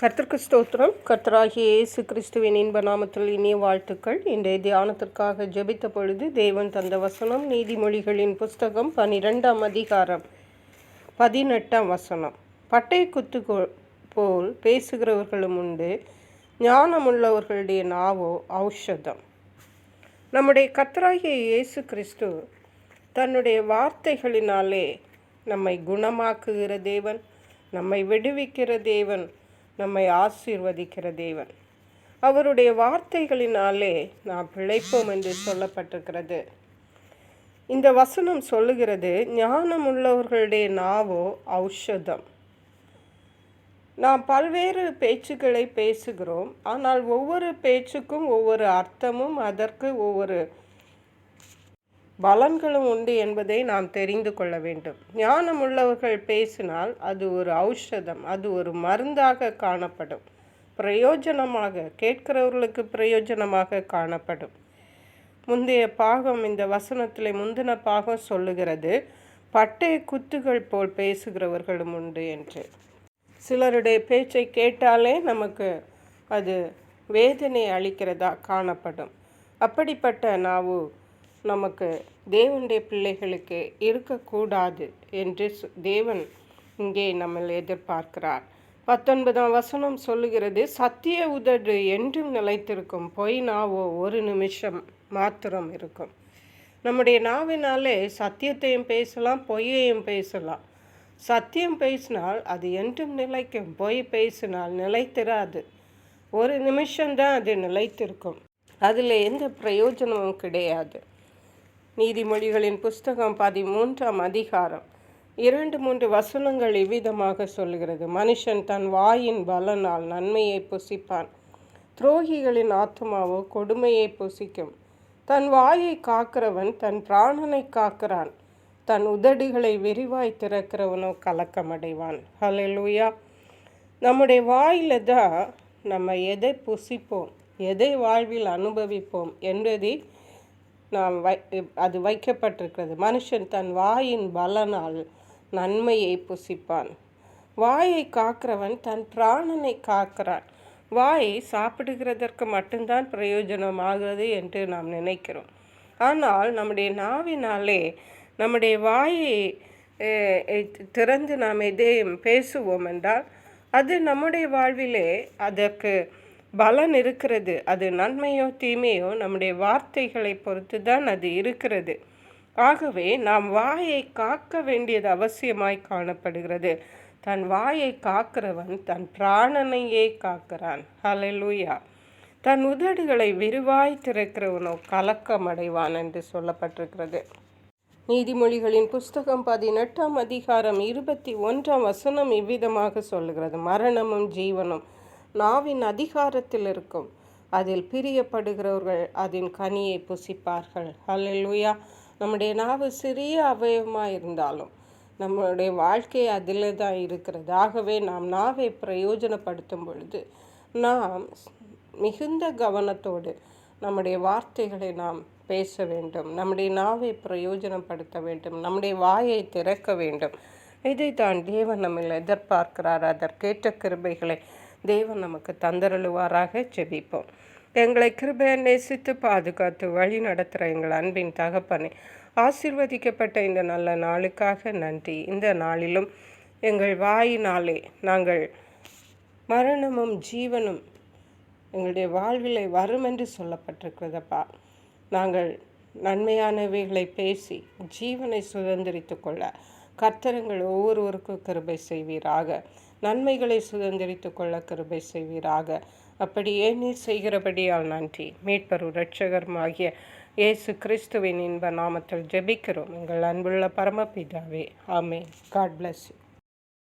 கர்த்தருக்கு ஸ்தோத்திரம். கர்த்தராகிய இயேசு கிறிஸ்துவின் இன்ப நாமத்தில் இனிய வாழ்த்துக்கள். இன்றைய தியானத்திற்காக ஜெபித்த பொழுது தேவன் தந்த வசனம் நீதிமொழிகளின் புஸ்தகம் 12ஆம் அதிகாரம் 18ஆம் வசனம். பட்டை குத்து போல் பேசுகிறவர்களும் உண்டு, ஞானமுள்ளவர்களுடைய நாவோ ஔஷதம். நம்முடைய கர்த்தராகிய இயேசு கிறிஸ்து தன்னுடைய வார்த்தைகளினாலே நம்மை குணமாக்குகிற தேவன், நம்மை விடுவிக்கிற தேவன், நம்மை ஆசீர்வதிக்கிற தேவன். அவருடைய வார்த்தைகளினாலே நாம் பிழைப்போம் என்று சொல்லப்பட்டிருக்கிறது. இந்த வசனம் சொல்லுகிறது, ஞானம் உள்ளவர்களுடைய நாவோ ஔஷதம். நாம் பல்வேறு பேச்சுக்களை பேசுகிறோம், ஆனால் ஒவ்வொரு பேச்சுக்கும் ஒவ்வொரு அர்த்தமும் அதற்கு ஒவ்வொரு பலன்களும் உண்டு என்பதை நாம் தெரிந்து கொள்ள வேண்டும். ஞானம் உள்ளவர்கள் பேசினால் அது ஒரு ஔஷதம், அது ஒரு மருந்தாக காணப்படும், பிரயோஜனமாக கேட்கிறவர்களுக்கு பிரயோஜனமாக காணப்படும். முந்தைய பாகம், இந்த வசனத்தில் முந்தின பாகம் சொல்லுகிறது, பட்டை குத்துகள் போல் பேசுகிறவர்களும் உண்டு என்று. சிலருடைய பேச்சை கேட்டாலே நமக்கு அது வேதனை அளிக்கிறதா காணப்படும். அப்படிப்பட்ட நாவு நமக்கு தேவனுடைய பிள்ளைகளுக்கு இருக்கக்கூடாது என்று தேவன் இங்கே நம்மை எதிர்பார்க்கிறார். 19ஆம் வசனம் சொல்லுகிறது, சத்திய உதடு என்றும் நிலைத்திருக்கும், பொய் நாவோ ஒரு நிமிஷம் மாத்திரம் இருக்கும். நம்முடைய நாவினாலே சத்தியத்தையும் பேசலாம், பொய்யையும் பேசலாம். சத்தியம் பேசினால் அது என்றும் நிலைக்கும், பொய் பேசினால் நிலைத்திராது. ஒரு நிமிஷம்தான் அது நிலைத்திருக்கும், அதில் எந்த பிரயோஜனமும் கிடையாது. நீதிமொழிகளின் புஸ்தகம் 13ஆம் அதிகாரம் 2-3 வசனங்கள் இவ்விதமாக சொல்லுகிறது, மனுஷன் தன் வாயின் பலனால் நன்மையை புசிப்பான், துரோகிகளின் ஆத்மாவோ கொடுமையை புசிக்கும். தன் வாயை காக்கிறவன் தன் பிராணனை காக்கிறான், தன் உதடுகளை விரிவாய் திறக்கிறவனோ கலக்கமடைவான். ஹல்லேலூயா. நம்முடைய வாயில் தான் நம்ம எதை புசிப்போம், எதை வாழ்வில் அனுபவிப்போம் என்பதை நாம் அது வைக்கப்பட்டிருக்கிறது. மனுஷன் தன் வாயின் பலனால் நன்மையை புசிப்பான். வாயை காக்கிறவன் தன் பிராணனை காக்கிறான். வாயை சாப்பிடுகிறதற்கு மட்டும்தான் பிரயோஜனமாகிறது என்று நாம் நினைக்கிறோம். ஆனால் நம்முடைய நாவினாலே நம்முடைய வாயை திறந்து நாம் எதையும் பேசுவோம் என்றால் அது நம்முடைய வாழ்விலே அதற்கு பலன் இருக்கிறது. அது நன்மையோ தீமையோ நம்முடைய வார்த்தைகளை பொறுத்து தான் அது இருக்கிறது. ஆகவே நாம் வாயை காக்க வேண்டியது அவசியமாய் காணப்படுகிறது. தன் வாயை காக்கிறவன் தன் பிராணனையே காக்கிறான். ஹல்லேலூயா. தன் உதடுகளை விரிவாய் திறக்கிறவனோ கலக்கமடைவான் என்று சொல்லப்பட்டிருக்கிறது. நீதிமொழிகளின் புஸ்தகம் 18ஆம் அதிகாரம் 21ஆம் வசனம் இவ்விதமாக சொல்லுகிறது, மரணமும் ஜீவனும் நாவின் அதிகாரத்தில் இருக்கும், அதில் பிரியப்படுகிறவர்கள் அதன் கனியை புசிப்பார்கள். ஹல்லேலூயா. நம்முடைய நாவு சிறிய அவயவமாக இருந்தாலும் நம்முடைய வாழ்க்கை அதில் தான் இருக்கிறது. ஆகவே நாம் நாவை பிரயோஜனப்படுத்தும் பொழுது நாம் மிகுந்த கவனத்தோடு நம்முடைய வார்த்தைகளை நாம் பேச வேண்டும், நம்முடைய நாவை பிரயோஜனப்படுத்த வேண்டும், நம்முடைய வாயை திறக்க வேண்டும். இதை தான் தேவன் நம்மில் எதிர்பார்க்கிறார். அதற்கேற்ற கிருபைகளை தேவன் நமக்கு தந்தருளுவாராக. ஜெபிப்போம். எங்களை கிருபையை நேசித்து பாதுகாத்து வழி நடத்துகிற எங்கள் அன்பின் தகப்பனே, ஆசீர்வதிக்கப்பட்ட இந்த நல்ல நாளுக்காக நன்றி. இந்த நாளிலும் எங்கள் வாயினாலே நாங்கள் மரணமும் ஜீவனும் எங்களுடைய வாழ்விலை வரும் என்று சொல்லப்பட்டிருக்கிறதப்பா. நாங்கள் நன்மையானவைகளை பேசி ஜீவனை சுதந்திரித்து கொள்ள கர்த்தரங்கள் ஒவ்வொருவருக்கும் கிருபை செய்வீராக. நன்மைகளை சுதந்திரித்து கொள்ள கிருபை செய்வீராக. அப்படியே நீர் செய்கிறபடியால் நன்றி. மீட்பரும் இரட்சகருமாகிய இயேசு கிறிஸ்துவின் இன்ப நாமத்தில் ஜெபிக்கிறோம் எங்கள் அன்புள்ள பரமபிதாவே. ஆமென். God bless you.